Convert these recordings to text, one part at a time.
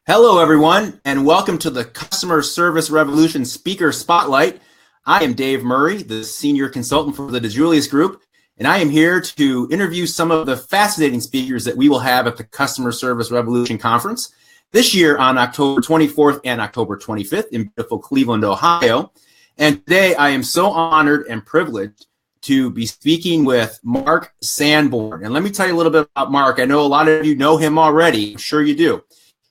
Hello, everyone, and welcome to the Customer Service Revolution Speaker Spotlight. I am Dave Murray, the Senior Consultant for the DeJulius Group, and I am here to interview some of the fascinating speakers that we will have at the Customer Service Revolution Conference this year on October 24th and October 25th in beautiful Cleveland, Ohio. And today I am so honored and privileged to be speaking with Mark Sanborn. And let me tell you a little bit about Mark. I know a lot of you know him already. I'm sure you do.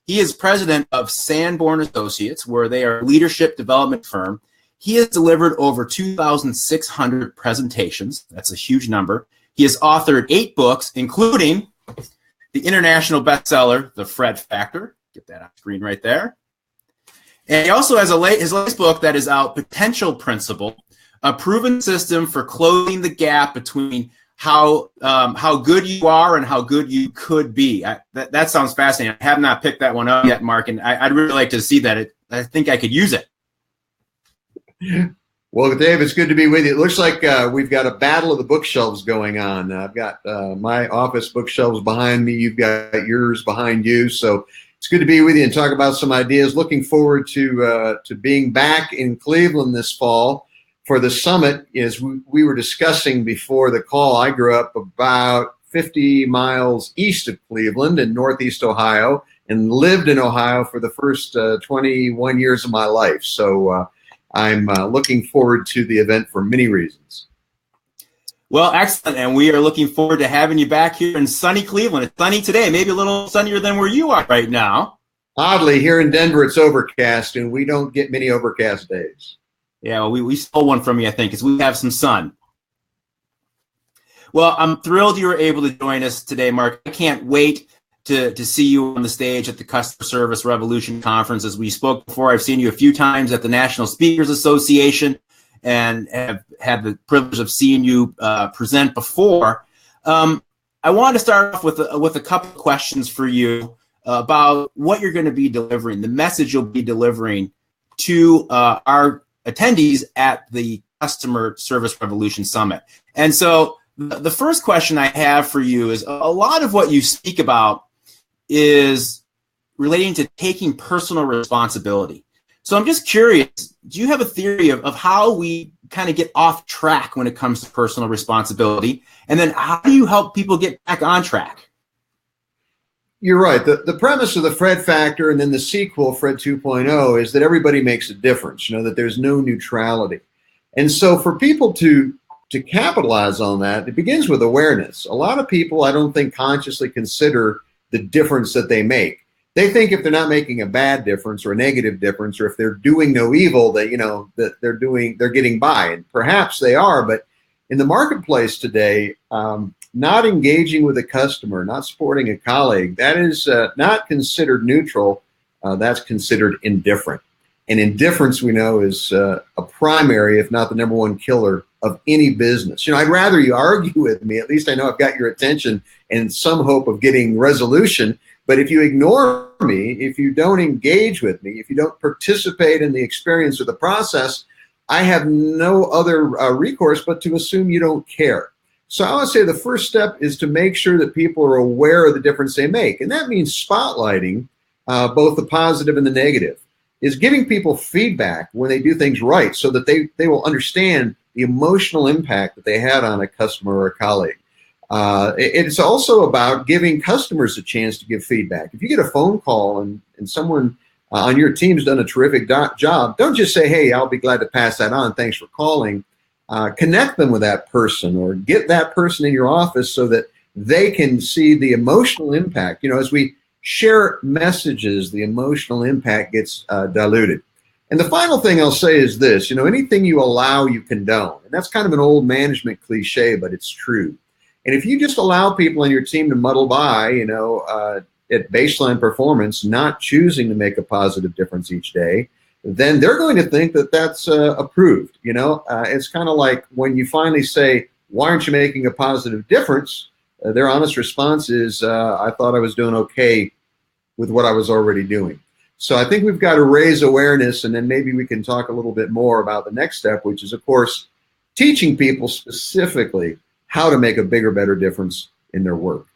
He is president of Sanborn Associates, where they are a leadership development firm. He has delivered over 2,600 presentations. That's a huge number. He has authored 8 books, including the international bestseller, The Fred Factor. Get that on screen right there. And he also has his latest book that is out, Potential Principle, a proven system for closing the gap between how good you are and how good you could be. That sounds fascinating. I have not picked that one up yet, Mark, and I'd really like to see that. I think I could use it. Well, Dave, it's good to be with you. It looks like we've got a battle of the bookshelves going on. I've got my office bookshelves behind me. You've got yours behind you. So it's good to be with you and talk about some ideas. Looking forward to being back in Cleveland this fall for the summit. As we were discussing before the call, I grew up about 50 miles east of Cleveland in Northeast Ohio and lived in Ohio for the first 21 years of my life. So I'm looking forward to the event for many reasons. Well, excellent. And we are looking forward to having you back here in sunny Cleveland. It's sunny today, maybe a little sunnier than where you are right now. Oddly, here in Denver, it's overcast, and we don't get many overcast days. Yeah, well, we stole one from you, I think, because we have some sun. Well, I'm thrilled you were able to join us today, Mark. I can't wait to see you on the stage at the Customer Service Revolution Conference. As we spoke before, I've seen you a few times at the National Speakers Association and have had the privilege of seeing you present before. I wanted to start off with a couple of questions for you about what you're going to be delivering, the message you'll be delivering to our attendees at the Customer Service Revolution Summit. And so the first question I have for you is, a lot of what you speak about is relating to taking personal responsibility. So I'm just curious, do you have a theory of how we kind of get off track when it comes to personal responsibility? And then how do you help people get back on track? You're right. The premise of the Fred Factor and then the sequel, Fred 2.0, is that everybody makes a difference, that there's no neutrality. And so for people to capitalize on that, it begins with awareness. A lot of people, I don't think, consciously consider the difference that they make. They think if they're not making a bad difference or a negative difference, or if they're doing no evil, that they're getting by. And perhaps they are, but in the marketplace today, not engaging with a customer, not supporting a colleague, that is not considered neutral. That's considered indifferent. And indifference, we know, is a primary, if not the number one killer of any business. I'd rather you argue with me. At least I know I've got your attention and some hope of getting resolution. But if you ignore me, if you don't engage with me, if you don't participate in the experience or the process, I have no other recourse but to assume you don't care. So I would say the first step is to make sure that people are aware of the difference they make. And that means spotlighting both the positive and the negative, is giving people feedback when they do things right so that they will understand the emotional impact that they had on a customer or a colleague. It's also about giving customers a chance to give feedback. If you get a phone call and someone on your team's done a terrific job, don't just say, hey, I'll be glad to pass that on. Thanks for calling. Connect them with that person, or get that person in your office so that they can see the emotional impact. As we share messages, the emotional impact gets diluted. And the final thing I'll say is this, anything you allow, you condone. And that's kind of an old management cliche, but it's true. And if you just allow people on your team to muddle by, at baseline performance, not choosing to make a positive difference each day, then they're going to think that that's approved. It's kind of like when you finally say, why aren't you making a positive difference? Their honest response is, I thought I was doing okay with what I was already doing. So I think we've got to raise awareness, and then maybe we can talk a little bit more about the next step, which is, of course, teaching people specifically how to make a bigger, better difference in their work.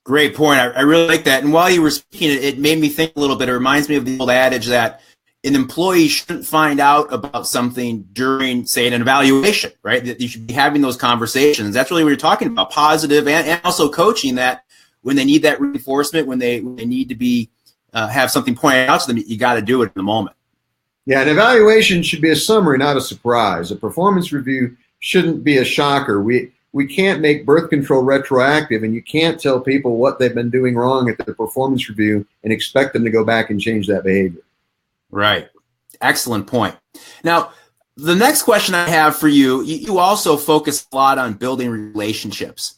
Great point. I really like that. And while you were speaking, it made me think a little bit. It reminds me of the old adage that an employee shouldn't find out about something during, say, an evaluation, right? That you should be having those conversations. That's really what you're talking about, positive and also coaching, that when they need that reinforcement, when they need to be have something pointed out to them, you got to do it in the moment. Yeah, an evaluation should be a summary, not a surprise. A performance review shouldn't be a shocker. We can't make birth control retroactive, and you can't tell people what they've been doing wrong at their performance review and expect them to go back and change that behavior. Right. Excellent point. Now, the next question I have for you, you also focus a lot on building relationships.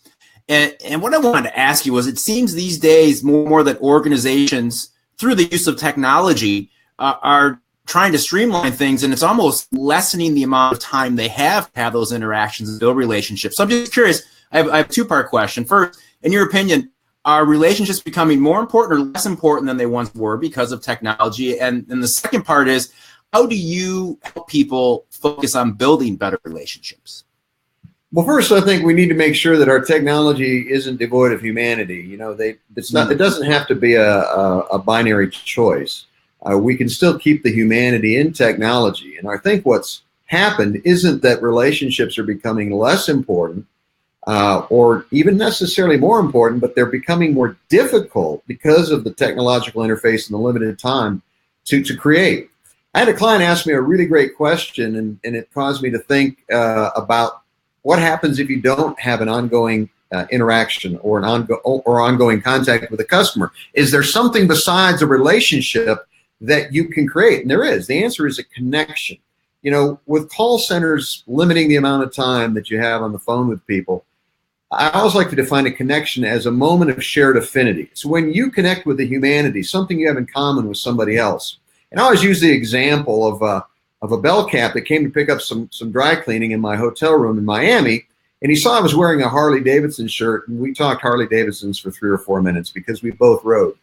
And what I wanted to ask you was, it seems these days more that organizations, through the use of technology, are trying to streamline things, and it's almost lessening the amount of time they have to have those interactions and build relationships. So I'm just curious, I have a two-part question. First, in your opinion, are relationships becoming more important or less important than they once were because of technology? And the second part is, how do you help people focus on building better relationships? Well, first, I think we need to make sure that our technology isn't devoid of humanity. You know, it doesn't have to be a binary choice. We can still keep the humanity in technology. And I think what's happened isn't that relationships are becoming less important or even necessarily more important, but they're becoming more difficult because of the technological interface and the limited time to create. I had a client ask me a really great question, and it caused me to think about what happens if you don't have an ongoing interaction or ongoing contact with a customer. Is there something besides a relationship that you can create? And there is. The answer is a connection. You know, with call centers limiting the amount of time that you have on the phone with people, I always like to define a connection as a moment of shared affinity. So when you connect with the humanity, something you have in common with somebody else. And I always use the example of a bell cap that came to pick up some dry cleaning in my hotel room in Miami. And he saw I was wearing a Harley-Davidson shirt, and we talked Harley-Davidsons for 3 or 4 minutes because we both rode.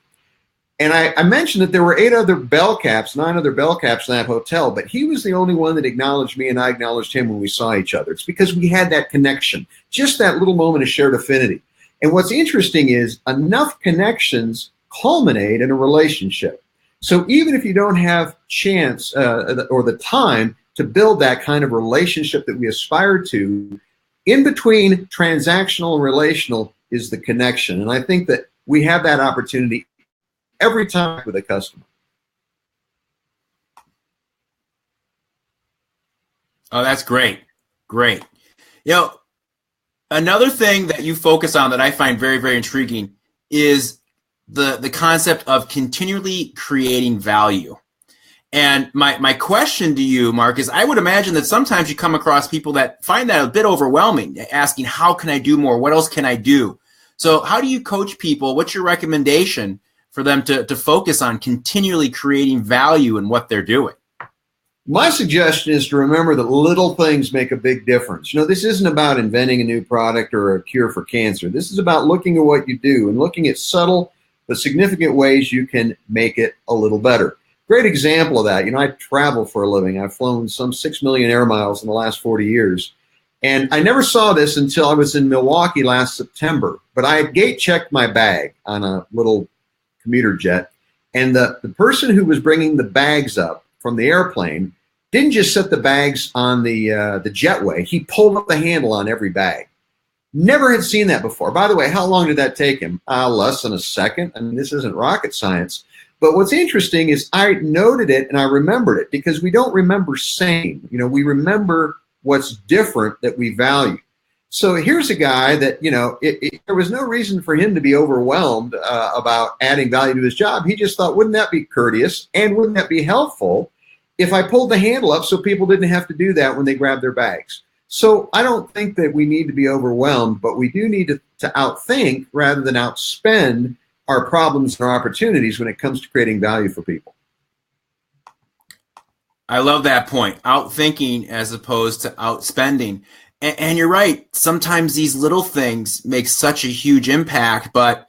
And I mentioned that there were 9 other bell caps in that hotel, but he was the only one that acknowledged me and I acknowledged him when we saw each other. It's because we had that connection, just that little moment of shared affinity. And what's interesting is enough connections culminate in a relationship. So even if you don't have chance or the time to build that kind of relationship that we aspire to, in between transactional and relational is the connection. And I think that we have that opportunity every time with a customer. Oh, that's great. Great. You know, another thing that you focus on that I find very, very intriguing is the concept of continually creating value. And my question to you, Mark, is I would imagine that sometimes you come across people that find that a bit overwhelming, asking, how can I do more? What else can I do? So how do you coach people? What's your recommendation for them to focus on continually creating value in what they're doing? My suggestion is to remember that little things make a big difference. You know, this isn't about inventing a new product or a cure for cancer. This is about looking at what you do and looking at subtle but significant ways you can make it a little better. Great example of that. You know, I travel for a living. I've flown some 6 million air miles in the last 40 years. And I never saw this until I was in Milwaukee last September. But I had gate checked my bag on a little commuter jet. And the person who was bringing the bags up from the airplane didn't just set the bags on the jetway. He pulled up the handle on every bag. Never had seen that before. By the way, how long did that take him? Less than a second. I mean, this isn't rocket science. But what's interesting is I noted it and I remembered it because we don't remember same. You know, we remember what's different that we value. So here's a guy that, you know, there was no reason for him to be overwhelmed about adding value to his job. He just thought, wouldn't that be courteous and wouldn't that be helpful if I pulled the handle up so people didn't have to do that when they grab their bags? So I don't think that we need to be overwhelmed, but we do need to outthink rather than outspend our problems and our opportunities when it comes to creating value for people. I love that point. Outthinking as opposed to outspending. And you're right. Sometimes these little things make such a huge impact, but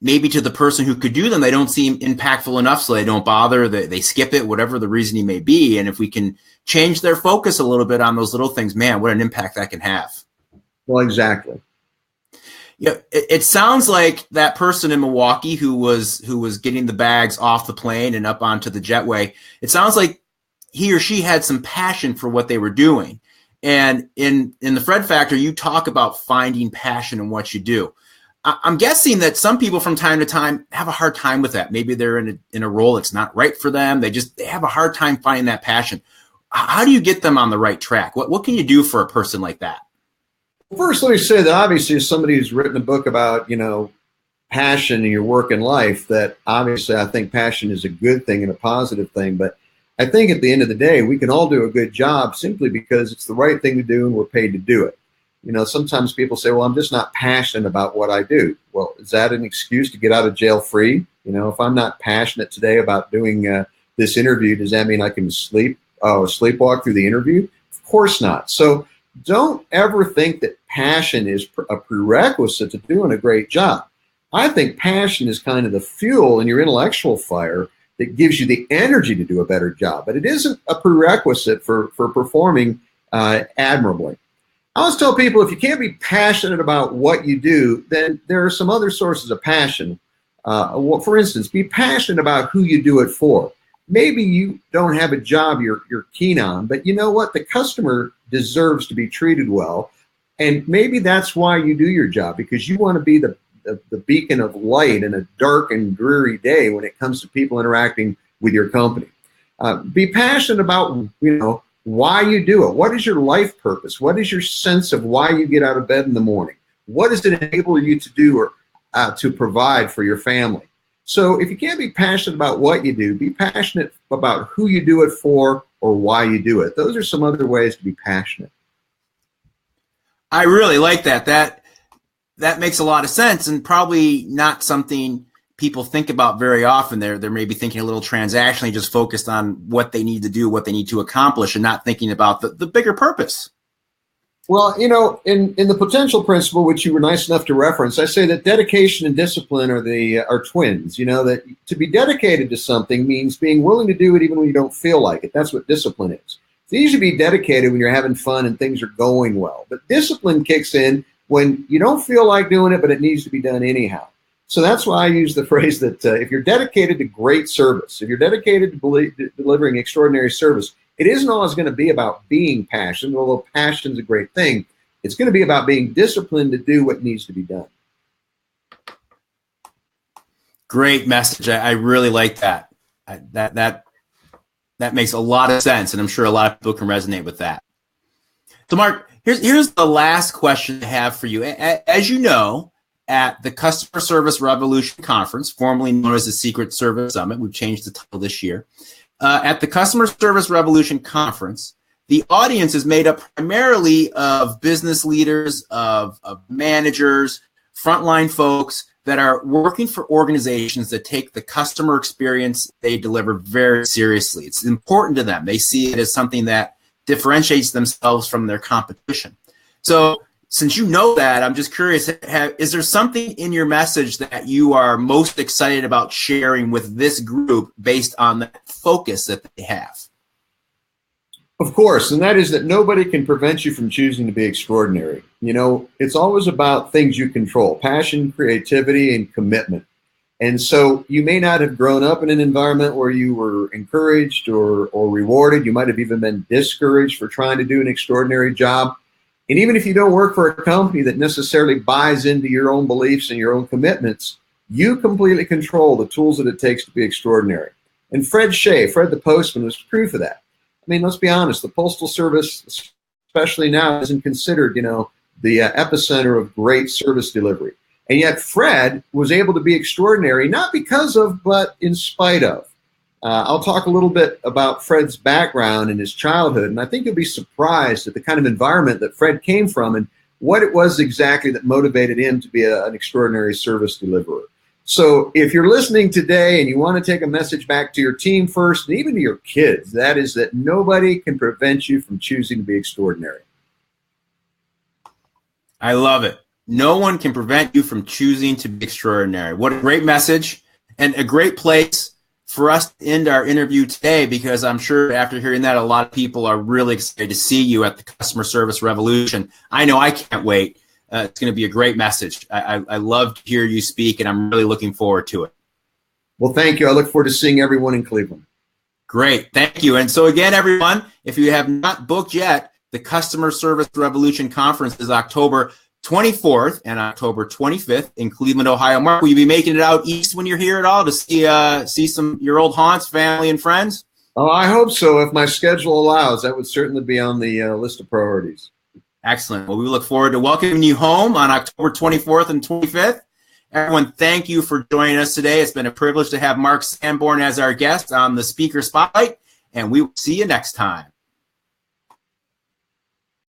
maybe to the person who could do them, they don't seem impactful enough, so they don't bother. They skip it, whatever the reasoning may be. And if we can change their focus a little bit on those little things, man, what an impact that can have. Well, exactly. Yeah, it sounds like that person in Milwaukee who was getting the bags off the plane and up onto the jetway. It sounds like he or she had some passion for what they were doing. And in the Fred Factor, you talk about finding passion in what you do. I'm guessing that some people from time to time have a hard time with that. Maybe they're in a role that's not right for them. They have a hard time finding that passion. How do you get them on the right track? What can you do for a person like that? First, let me say that obviously as somebody who's written a book about, passion in your work and life, that obviously I think passion is a good thing and a positive thing. But I think at the end of the day, we can all do a good job simply because it's the right thing to do and we're paid to do it. Sometimes people say, well, I'm just not passionate about what I do. Well, is that an excuse to get out of jail free? If I'm not passionate today about doing this interview, does that mean I can sleepwalk through the interview? Of course not. So don't ever think that passion is a prerequisite to doing a great job. I think passion is kind of the fuel in your intellectual fire that gives you the energy to do a better job, but it isn't a prerequisite for performing admirably. I always tell people, if you can't be passionate about what you do, then there are some other sources of passion. For instance, be passionate about who you do it for. Maybe you don't have a job you're keen on, but you know what? The customer deserves to be treated well. And maybe that's why you do your job, because you want to be the beacon of light in a dark and dreary day when it comes to people interacting with your company. Be passionate about, why you do it. What is your life purpose? What is your sense of why you get out of bed in the morning? What does it enable you to do or to provide for your family? So if you can't be passionate about what you do, be passionate about who you do it for or why you do it. Those are some other ways to be passionate. I really like that. That makes a lot of sense, and probably not something people think about very often. They're maybe thinking a little transactionally, just focused on what they need to do, what they need to accomplish, and not thinking about the bigger purpose. Well, in the potential principle, which you were nice enough to reference, I say that dedication and discipline are twins. That to be dedicated to something means being willing to do it even when you don't feel like it. That's what discipline is. It's easy to be dedicated when you're having fun and things are going well, but discipline kicks in when you don't feel like doing it, but it needs to be done anyhow. So that's why I use the phrase that if you're dedicated to great service, if you're dedicated to delivering extraordinary service, it isn't always going to be about being passionate, although passion's a great thing. It's going to be about being disciplined to do what needs to be done. Great message. I really like that. That makes a lot of sense, and I'm sure a lot of people can resonate with that. So, Mark, here's the last question I have for you. As you know, at the Customer Service Revolution Conference, formerly known as the Secret Service Summit, we've changed the title this year. At the Customer Service Revolution Conference, the audience is made up primarily of business leaders, of managers, frontline folks that are working for organizations that take the customer experience they deliver very seriously. It's important to them. They see it as something that differentiates themselves from their competition. So since you know that, I'm just curious, is there something in your message that you are most excited about sharing with this group based on that focus that they have? Of course, and that is that nobody can prevent you from choosing to be extraordinary. It's always about things you control: passion, creativity, and commitment. And so you may not have grown up in an environment where you were encouraged or rewarded. You might have even been discouraged for trying to do an extraordinary job. And even if you don't work for a company that necessarily buys into your own beliefs and your own commitments, you completely control the tools that it takes to be extraordinary. And Fred the postman, was proof of that. I mean, let's be honest, the Postal Service, especially now, isn't considered, the epicenter of great service delivery. And yet Fred was able to be extraordinary, not because of, but in spite of. I'll talk a little bit about Fred's background and his childhood, and I think you'll be surprised at the kind of environment that Fred came from and what it was exactly that motivated him to be an extraordinary service deliverer. So if you're listening today and you want to take a message back to your team first, and even to your kids, that is that nobody can prevent you from choosing to be extraordinary. I love it. No one can prevent you from choosing to be extraordinary. What a great message, and a great place for us to end our interview today, because I'm sure after hearing that, a lot of people are really excited to see you at the Customer Service Revolution. I know I can't wait. it's going to be a great message. I love to hear you speak, and I'm really looking forward to it. Well, thank you. I look forward to seeing everyone in Cleveland. Great. Thank you. And so again, everyone, if you have not booked yet, the Customer Service Revolution Conference is October 24th and October 25th in Cleveland, Ohio. Mark, will you be making it out east when you're here at all to see some your old haunts, family, and friends? Oh, I hope so. If my schedule allows, that would certainly be on the list of priorities. Excellent. Well, we look forward to welcoming you home on October 24th and 25th. Everyone, thank you for joining us today. It's been a privilege to have Mark Sanborn as our guest on the Speaker Spotlight, and we will see you next time.